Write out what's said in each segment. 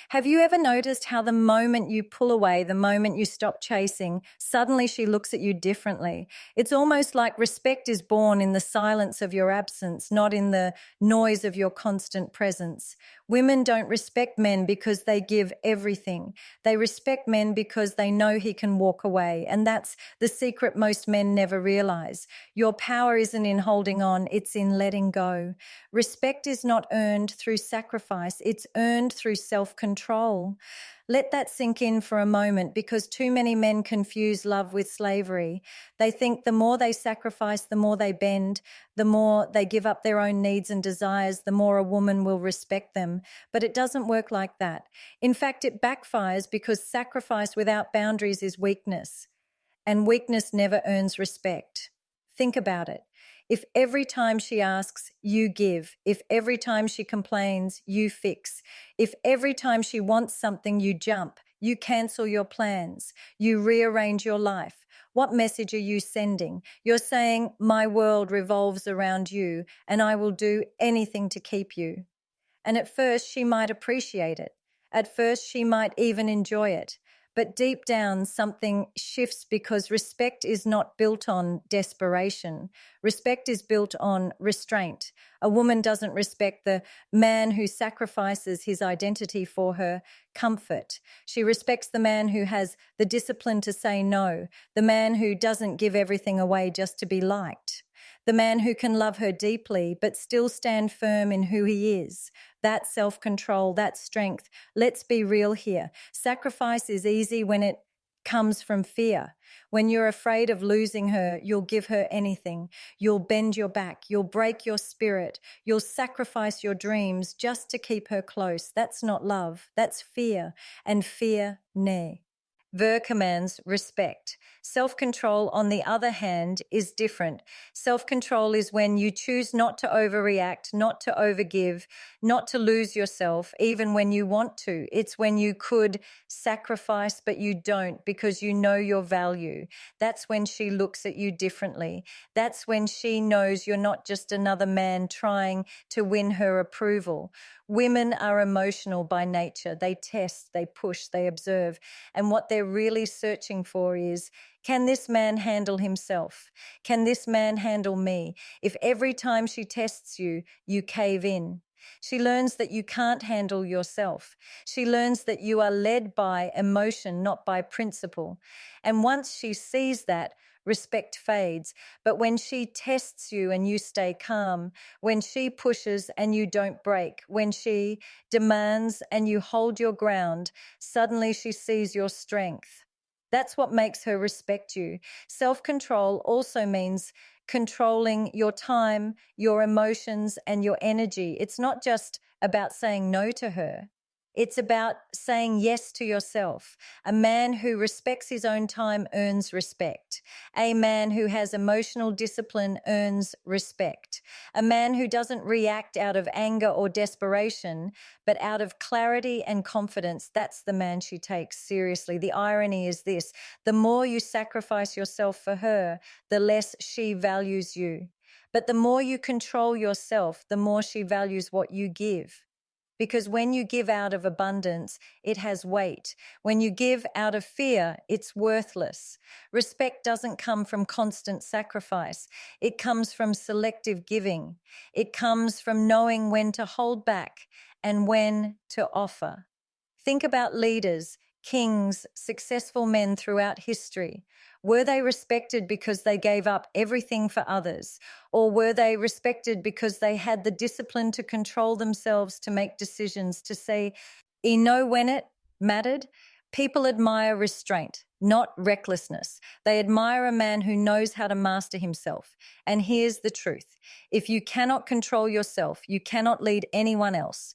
Have you ever noticed how the moment you pull away, the moment you stop chasing, suddenly she looks at you differently? It's almost like respect is born in the silence of your absence, not in the noise of your constant presence. Women don't respect men because they give everything. They respect men because they know he can walk away. And that's the secret most men never realize. Your power isn't in holding on, it's in letting go. Respect is not earned through sacrifice, it's earned through self-control. Let that sink in for a moment, because too many men confuse love with slavery. They think the more they sacrifice, the more they bend, the more they give up their own needs and desires, the more a woman will respect them. But it doesn't work like that. In fact, it backfires, because sacrifice without boundaries is weakness, and weakness never earns respect. Think about it. If every time she asks, you give, if every time she complains, you fix, if every time she wants something, you jump, you cancel your plans, you rearrange your life, what message are you sending? You're saying, my world revolves around you, and I will do anything to keep you. And at first, she might appreciate it. At first, she might even enjoy it. But deep down, something shifts, because respect is not built on desperation. Respect is built on restraint. A woman doesn't respect the man who sacrifices his identity for her comfort. She respects the man who has the discipline to say no, the man who doesn't give everything away just to be liked, the man who can love her deeply but still stand firm in who he is. That self-control, that strength. Let's be real here. Sacrifice is easy when it comes from fear. When you're afraid of losing her, you'll give her anything. You'll bend your back. You'll break your spirit. You'll sacrifice your dreams just to keep her close. That's not love. That's fear. And fear, nay. Ver commands respect. Self-control, on the other hand, is different. Self-control is when you choose not to overreact, not to overgive, not to lose yourself, even when you want to. It's when you could sacrifice, but you don't, because you know your value. That's when she looks at you differently. That's when she knows you're not just another man trying to win her approval. Women are emotional by nature. They test, they push, they observe. And what they're really searching for is, can this man handle himself? Can this man handle me? If every time she tests you, you cave in. She learns that you can't handle yourself. She learns that you are led by emotion, not by principle. And once she sees that, respect fades. But when she tests you and you stay calm, when she pushes and you don't break, when she demands and you hold your ground, suddenly she sees your strength. That's what makes her respect you. Self-control also means controlling your time, your emotions, and your energy. It's not just about saying no to her. It's about saying yes to yourself. A man who respects his own time earns respect. A man who has emotional discipline earns respect. A man who doesn't react out of anger or desperation, but out of clarity and confidence, that's the man she takes seriously. The irony is this: the more you sacrifice yourself for her, the less she values you. But the more you control yourself, the more she values what you give. Because when you give out of abundance, it has weight. When you give out of fear, it's worthless. Respect doesn't come from constant sacrifice. It comes from selective giving. It comes from knowing when to hold back and when to offer. Think about leaders, kings, successful men throughout history. Were they respected because they gave up everything for others? Or were they respected because they had the discipline to control themselves, to make decisions, to say, you know when it mattered? People admire restraint, not recklessness. They admire a man who knows how to master himself. And here's the truth: if you cannot control yourself, you cannot lead anyone else.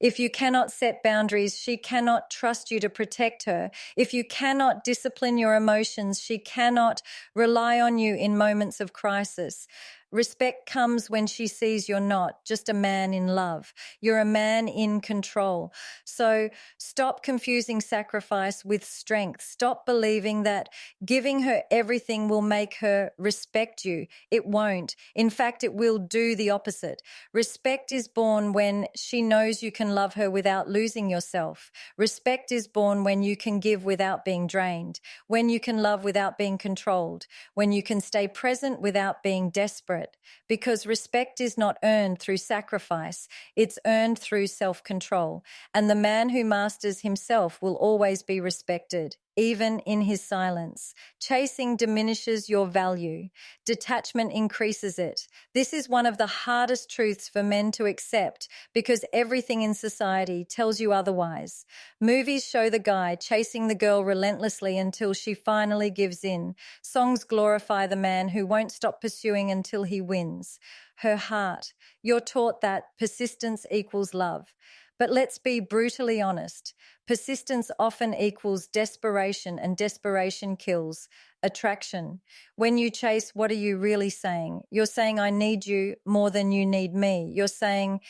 If you cannot set boundaries, she cannot trust you to protect her. If you cannot discipline your emotions, she cannot rely on you in moments of crisis. Respect comes when she sees you're not just a man in love. You're a man in control. So stop confusing sacrifice with strength. Stop believing that giving her everything will make her respect you. It won't. In fact, it will do the opposite. Respect is born when she knows you can love her without losing yourself. Respect is born when you can give without being drained, when you can love without being controlled, when you can stay present without being desperate. Because respect is not earned through sacrifice, it's earned through self-control. And the man who masters himself will always be respected, even in his silence. Chasing diminishes your value. Detachment increases it. This is one of the hardest truths for men to accept because everything in society tells you otherwise. Movies show the guy chasing the girl relentlessly until she finally gives in. Songs glorify the man who won't stop pursuing until he wins. Her heart. You're taught that persistence equals love. But let's be brutally honest. Persistence often equals desperation, and desperation kills attraction. When you chase, what are you really saying? You're saying, I need you more than you need me. You're saying,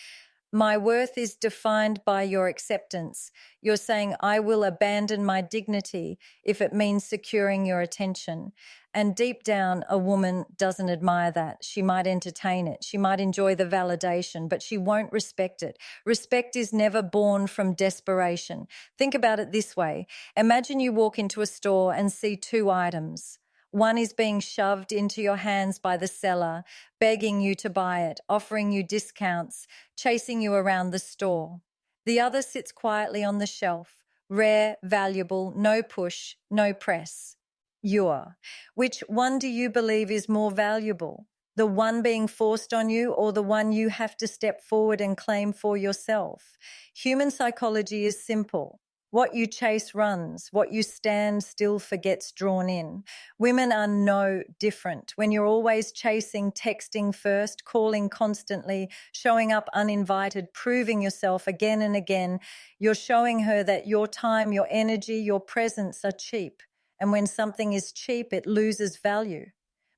my worth is defined by your acceptance. You're saying, I will abandon my dignity if it means securing your attention. And deep down, a woman doesn't admire that. She might entertain it. She might enjoy the validation, but she won't respect it. Respect is never born from desperation. Think about it this way. Imagine you walk into a store and see two items. One is being shoved into your hands by the seller, begging you to buy it, offering you discounts, chasing you around the store. The other sits quietly on the shelf, rare, valuable, no push, no press. Your. Which one do you believe is more valuable? The one being forced on you or the one you have to step forward and claim for yourself? Human psychology is simple. What you chase runs. What you stand still for gets drawn in. Women are no different. When you're always chasing, texting first, calling constantly, showing up uninvited, proving yourself again and again, you're showing her that your time, your energy, your presence are cheap. And when something is cheap, it loses value.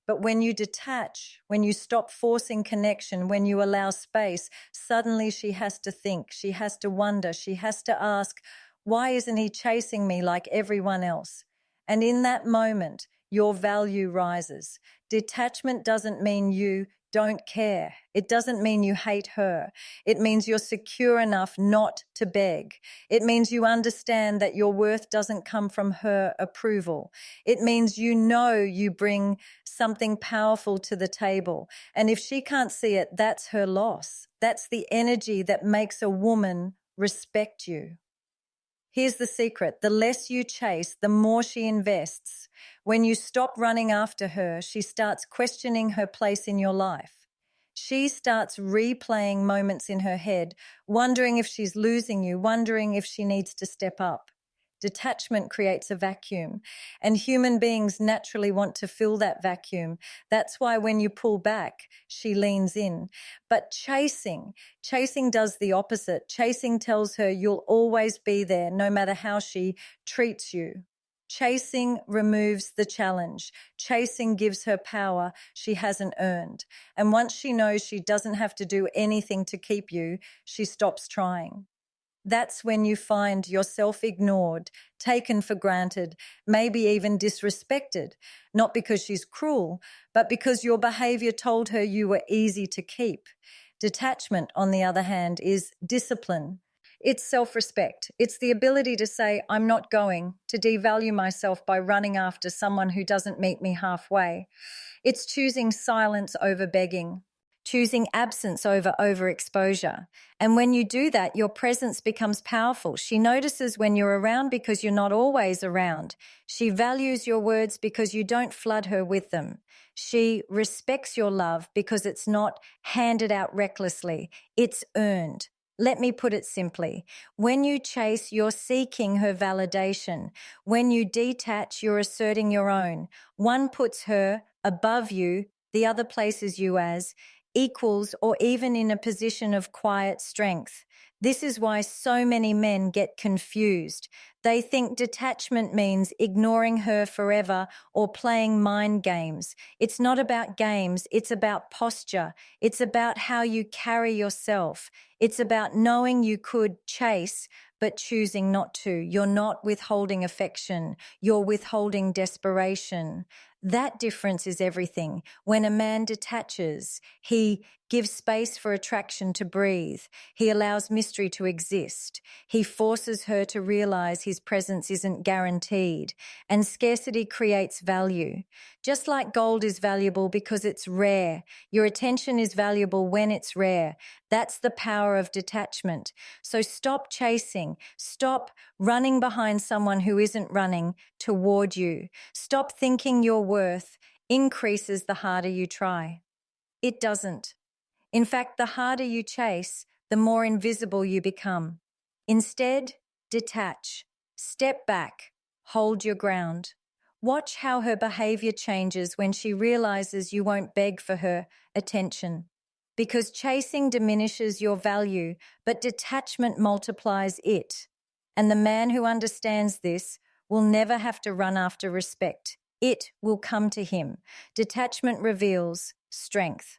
But when you detach, when you stop forcing connection, when you allow space, suddenly she has to think, she has to wonder, she has to ask, why isn't he chasing me like everyone else? And in that moment, your value rises. Detachment doesn't mean you don't care. It doesn't mean you hate her. It means you're secure enough not to beg. It means you understand that your worth doesn't come from her approval. It means you know you bring something powerful to the table. And if she can't see it, that's her loss. That's the energy that makes a woman respect you. Here's the secret. The less you chase, the more she invests. When you stop running after her, she starts questioning her place in your life. She starts replaying moments in her head, wondering if she's losing you, wondering if she needs to step up. Detachment creates a vacuum, and human beings naturally want to fill that vacuum. That's why when you pull back, she leans in. But chasing does the opposite. Chasing tells her you'll always be there, no matter how she treats you. Chasing removes the challenge. Chasing gives her power she hasn't earned. And once she knows she doesn't have to do anything to keep you, she stops trying. That's when you find yourself ignored, taken for granted, maybe even disrespected, not because she's cruel, but because your behavior told her you were easy to keep. Detachment, on the other hand, is discipline. It's self-respect. It's the ability to say, I'm not going to devalue myself by running after someone who doesn't meet me halfway. It's choosing silence over begging, choosing absence over overexposure. And when you do that, your presence becomes powerful. She notices when you're around because you're not always around. She values your words because you don't flood her with them. She respects your love because it's not handed out recklessly. It's earned. Let me put it simply. When you chase, you're seeking her validation. When you detach, you're asserting your own. One puts her above you, the other places you as equals or even in a position of quiet strength. This is why so many men get confused. They think detachment means ignoring her forever or playing mind games. It's not about games, it's about posture. It's about how you carry yourself. It's about knowing you could chase, but choosing not to. You're not withholding affection, you're withholding desperation. That difference is everything. When a man detaches, he gives space for attraction to breathe. He allows mystery to exist. He forces her to realize his presence isn't guaranteed. And scarcity creates value. Just like gold is valuable because it's rare, your attention is valuable when it's rare. That's the power of detachment. So stop chasing. Stop running behind someone who isn't running toward you. Stop thinking your worth increases the harder you try. It doesn't. In fact, the harder you chase, the more invisible you become. Instead, detach. Step back. Hold your ground. Watch how her behavior changes when she realizes you won't beg for her attention. Because chasing diminishes your value, but detachment multiplies it. And the man who understands this will never have to run after respect. It will come to him. Detachment reveals strength.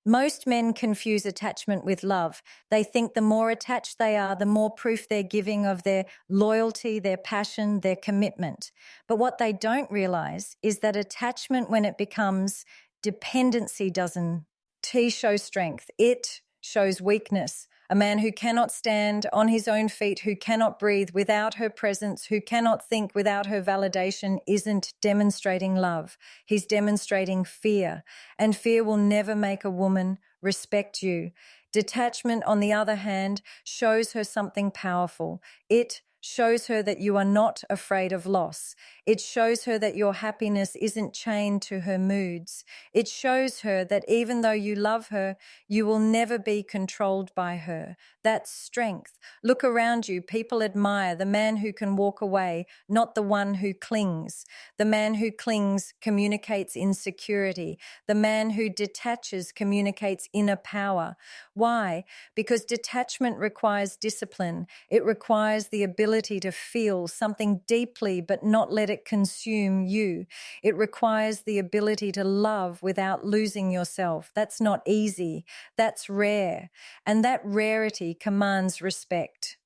Most men confuse attachment with love. They think the more attached they are, the more proof they're giving of their loyalty, their passion, their commitment. But what they don't realize is that attachment, when it becomes dependency, doesn't. T shows strength. It shows weakness. A man who cannot stand on his own feet, who cannot breathe without her presence, who cannot think without her validation, isn't demonstrating love. He's demonstrating fear, and fear will never make a woman respect you. Detachment, on the other hand, shows her something powerful. It shows her that you are not afraid of loss. It shows her that your happiness isn't chained to her moods. It shows her that even though you love her, you will never be controlled by her. That's strength. Look around you. People admire the man who can walk away, not the one who clings. The man who clings communicates insecurity. The man who detaches communicates inner power. Why? Because detachment requires discipline. It requires the ability to feel something deeply but not let it consume you. It requires the ability to love without losing yourself. That's not easy. That's rare. And that rarity commands respect.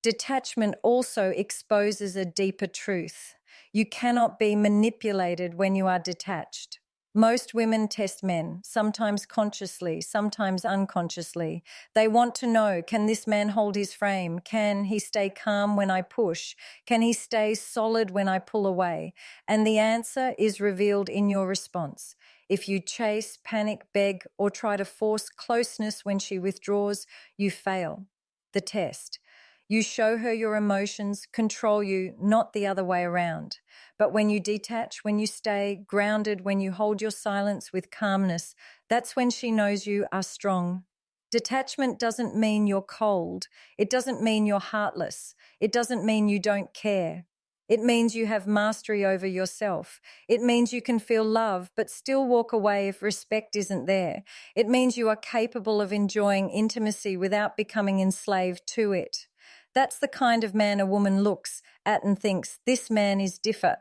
Detachment also exposes a deeper truth. You cannot be manipulated when you are detached. Most women test men, sometimes consciously, sometimes unconsciously. They want to know, can this man hold his frame? Can he stay calm when I push? Can he stay solid when I pull away? And the answer is revealed in your response. If you chase, panic, beg, or try to force closeness when she withdraws, you fail the test. You show her your emotions control you, not the other way around. But when you detach, when you stay grounded, when you hold your silence with calmness, that's when she knows you are strong. Detachment doesn't mean you're cold. It doesn't mean you're heartless. It doesn't mean you don't care. It means you have mastery over yourself. It means you can feel love but still walk away if respect isn't there. It means you are capable of enjoying intimacy without becoming enslaved to it. That's the kind of man a woman looks at and thinks, this man is different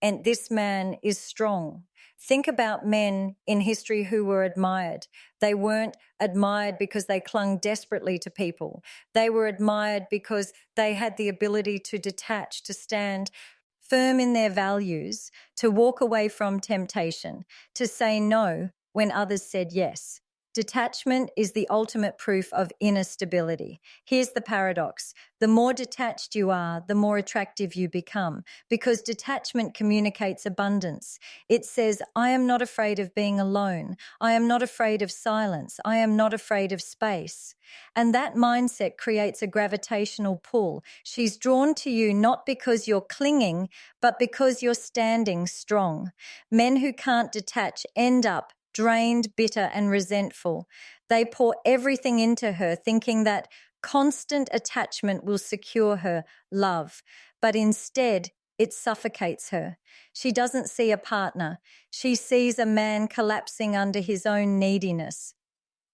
and this man is strong. Think about men in history who were admired. They weren't admired because they clung desperately to people. They were admired because they had the ability to detach, to stand firm in their values, to walk away from temptation, to say no when others said yes. Detachment is the ultimate proof of inner stability. Here's the paradox. The more detached you are, the more attractive you become, because detachment communicates abundance. It says, I am not afraid of being alone. I am not afraid of silence. I am not afraid of space. And that mindset creates a gravitational pull. She's drawn to you not because you're clinging, but because you're standing strong. Men who can't detach end up drained, bitter, and resentful. They pour everything into her, thinking that constant attachment will secure her love, but instead it suffocates her. She doesn't see a partner. She sees a man collapsing under his own neediness.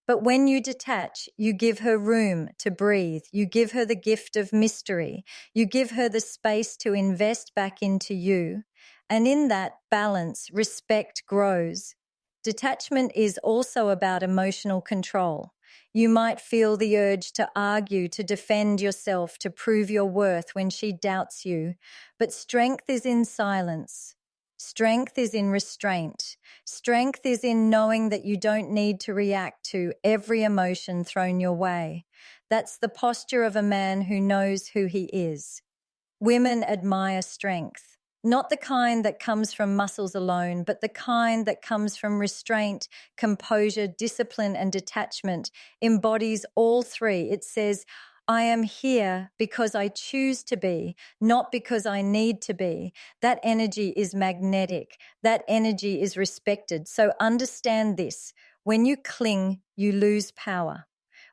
But when you detach, you give her room to breathe. You give her the gift of mystery. You give her the space to invest back into you. And in that balance, respect grows. Detachment is also about emotional control. You might feel the urge to argue, to defend yourself, to prove your worth when she doubts you. But strength is in silence. Strength is in restraint. Strength is in knowing that you don't need to react to every emotion thrown your way. That's the posture of a man who knows who he is. Women admire strength, not the kind that comes from muscles alone, but the kind that comes from restraint, composure, discipline, and detachment, embodies all three. It says, I am here because I choose to be, not because I need to be. That energy is magnetic. That energy is respected. So understand this. When you cling, you lose power.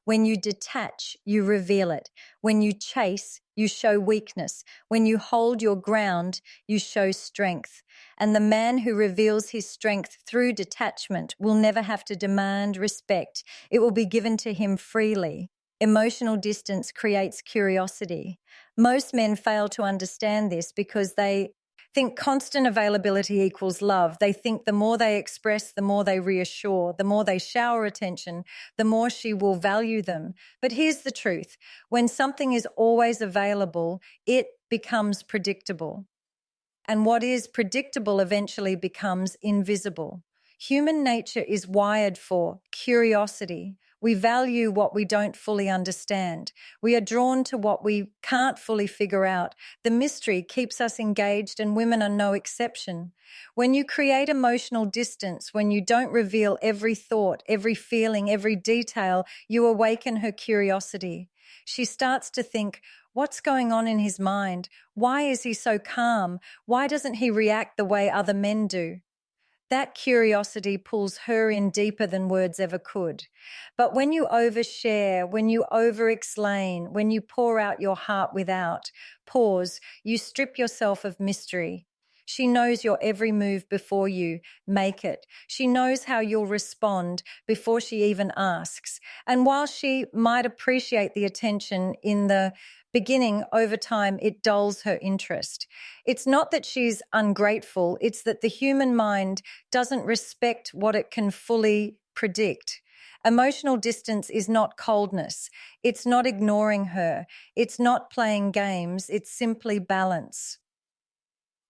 When you detach, you reveal it. When you chase, you show weakness. When you hold your ground, you show strength. And the man who reveals his strength through detachment will never have to demand respect. It will be given to him freely. Emotional distance creates curiosity. Most men fail to understand this because they think constant availability equals love. They think the more they express, the more they reassure, the more they shower attention, the more she will value them. But here's the truth. When something is always available, it becomes predictable. And what is predictable eventually becomes invisible. Human nature is wired for curiosity. We value what we don't fully understand. We are drawn to what we can't fully figure out. The mystery keeps us engaged, and women are no exception. When you create emotional distance, when you don't reveal every thought, every feeling, every detail, you awaken her curiosity. She starts to think, what's going on in his mind? Why is he so calm? Why doesn't he react the way other men do? That curiosity pulls her in deeper than words ever could. But when you overshare, when you over-explain, when you pour out your heart without pause, you strip yourself of mystery. She knows your every move before you make it. She knows how you'll respond before she even asks. And while she might appreciate the attention in the beginning, over time, it dulls her interest. It's not that she's ungrateful, it's that the human mind doesn't respect what it can fully predict. Emotional distance is not coldness. It's not ignoring her. It's not playing games. It's simply balance.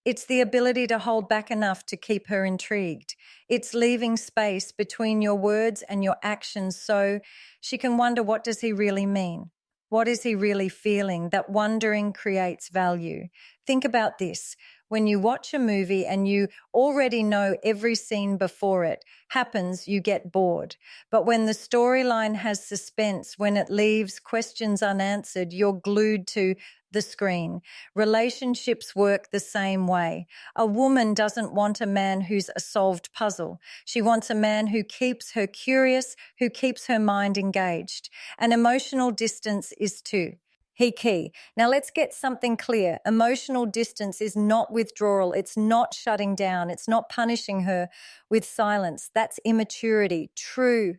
It's the ability to hold back enough to keep her intrigued. It's leaving space between your words and your actions so she can wonder, what does he really mean? What is he really feeling? That wondering creates value. Think about this. When you watch a movie and you already know every scene before it happens, you get bored. But when the storyline has suspense, when it leaves questions unanswered, you're glued to the screen. Relationships work the same way. A woman doesn't want a man who's a solved puzzle. She wants a man who keeps her curious, who keeps her mind engaged. And emotional distance is too. Key. Now let's get something clear. Emotional distance is not withdrawal. It's not shutting down. It's not punishing her with silence. That's immaturity. True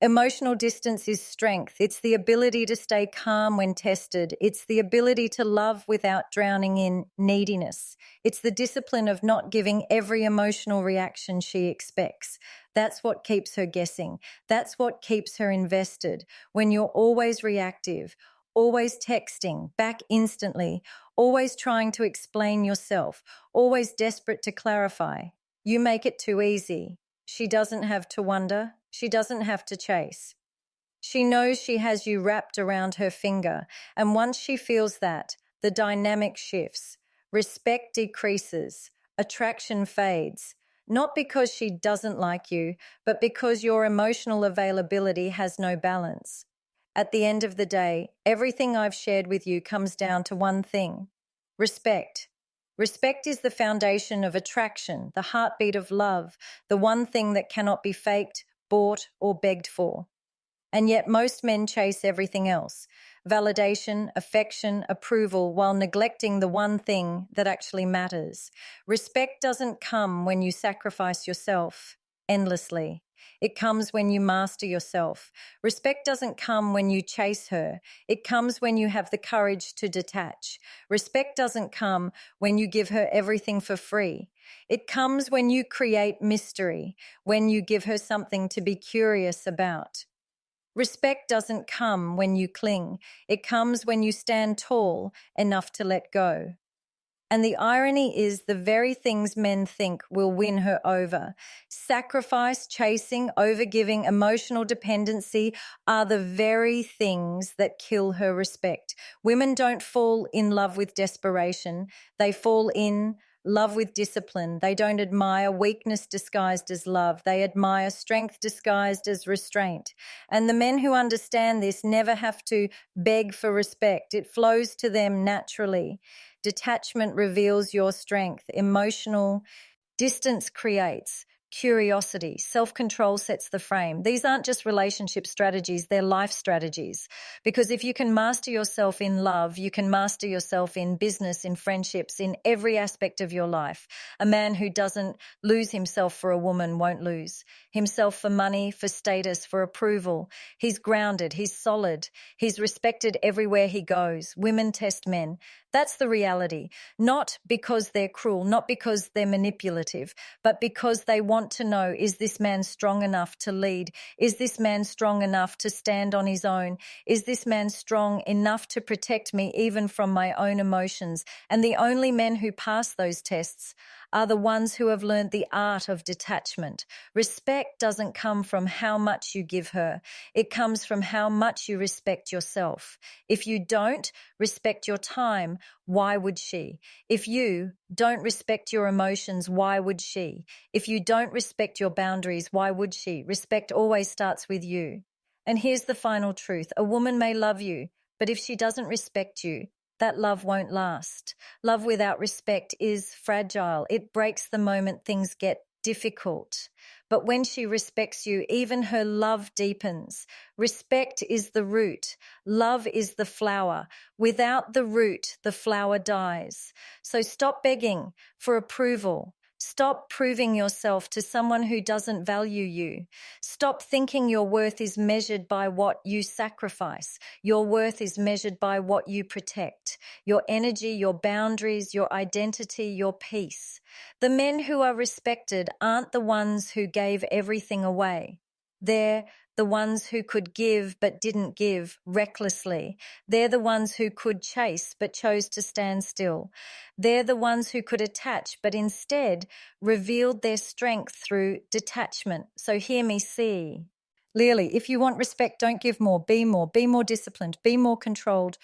emotional distance is strength. It's the ability to stay calm when tested. It's the ability to love without drowning in neediness. It's the discipline of not giving every emotional reaction she expects. That's what keeps her guessing. That's what keeps her invested. When you're always reactive, always texting back instantly, always trying to explain yourself, always desperate to clarify, you make it too easy. She doesn't have to wonder. She doesn't have to chase. She knows she has you wrapped around her finger, and once she feels that, the dynamic shifts. Respect decreases. Attraction fades. Not because she doesn't like you, but because your emotional availability has no balance. At the end of the day, everything I've shared with you comes down to one thing: respect. Respect is the foundation of attraction, the heartbeat of love, the one thing that cannot be faked, bought, or begged for. And yet most men chase everything else: validation, affection, approval, while neglecting the one thing that actually matters. Respect doesn't come when you sacrifice yourself endlessly. It comes when you master yourself. Respect doesn't come when you chase her. It comes when you have the courage to detach. Respect doesn't come when you give her everything for free. It comes when you create mystery, when you give her something to be curious about. Respect doesn't come when you cling. It comes when you stand tall enough to let go. And the irony is the very things men think will win her over. Sacrifice, chasing, overgiving, emotional dependency are the very things that kill her respect. Women don't fall in love with desperation. They fall in love with discipline. They don't admire weakness disguised as love. They admire strength disguised as restraint. And the men who understand this never have to beg for respect. It flows to them naturally. Detachment reveals your strength. Emotional distance creates curiosity. Self-control sets the frame. These aren't just relationship strategies, they're life strategies. Because if you can master yourself in love, you can master yourself in business, in friendships, in every aspect of your life. A man who doesn't lose himself for a woman won't lose himself for money, for status, for approval. He's grounded, he's solid, he's respected everywhere he goes. Women test men. That's the reality. Not because they're cruel, not because they're manipulative, but because they want to know, is this man strong enough to lead? Is this man strong enough to stand on his own? Is this man strong enough to protect me even from my own emotions? And the only men who pass those tests are the ones who have learned the art of detachment. Respect doesn't come from how much you give her. It comes from how much you respect yourself. If you don't respect your time, why would she? If you don't respect your emotions, why would she? If you don't respect your boundaries, why would she? Respect always starts with you. And here's the final truth. A woman may love you, but if she doesn't respect you, that love won't last. Love without respect is fragile. It breaks the moment things get difficult. But when she respects you, even her love deepens. Respect is the root. Love is the flower. Without the root, the flower dies. So stop begging for approval. Stop proving yourself to someone who doesn't value you. Stop thinking your worth is measured by what you sacrifice. Your worth is measured by what you protect. Your energy, your boundaries, your identity, your peace. The men who are respected aren't the ones who gave everything away. They're the ones who could give but didn't give recklessly. They're the ones who could chase but chose to stand still. They're the ones who could attach but instead revealed their strength through detachment. So hear me see. Clearly, if you want respect, don't give more, be more disciplined, be more controlled,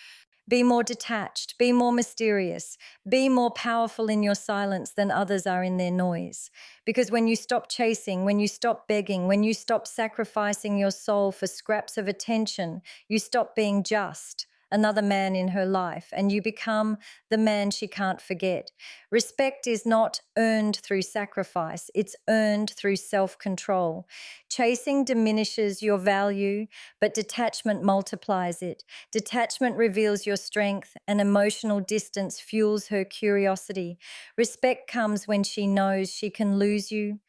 be more detached, be more mysterious, be more powerful in your silence than others are in their noise. Because when you stop chasing, when you stop begging, when you stop sacrificing your soul for scraps of attention, you stop being just another man in her life and you become the man she can't forget. Respect is not earned through sacrifice, it's earned through self-control. Chasing diminishes your value, but detachment multiplies it. Detachment reveals your strength, and emotional distance fuels her curiosity. Respect comes when she knows she can lose you,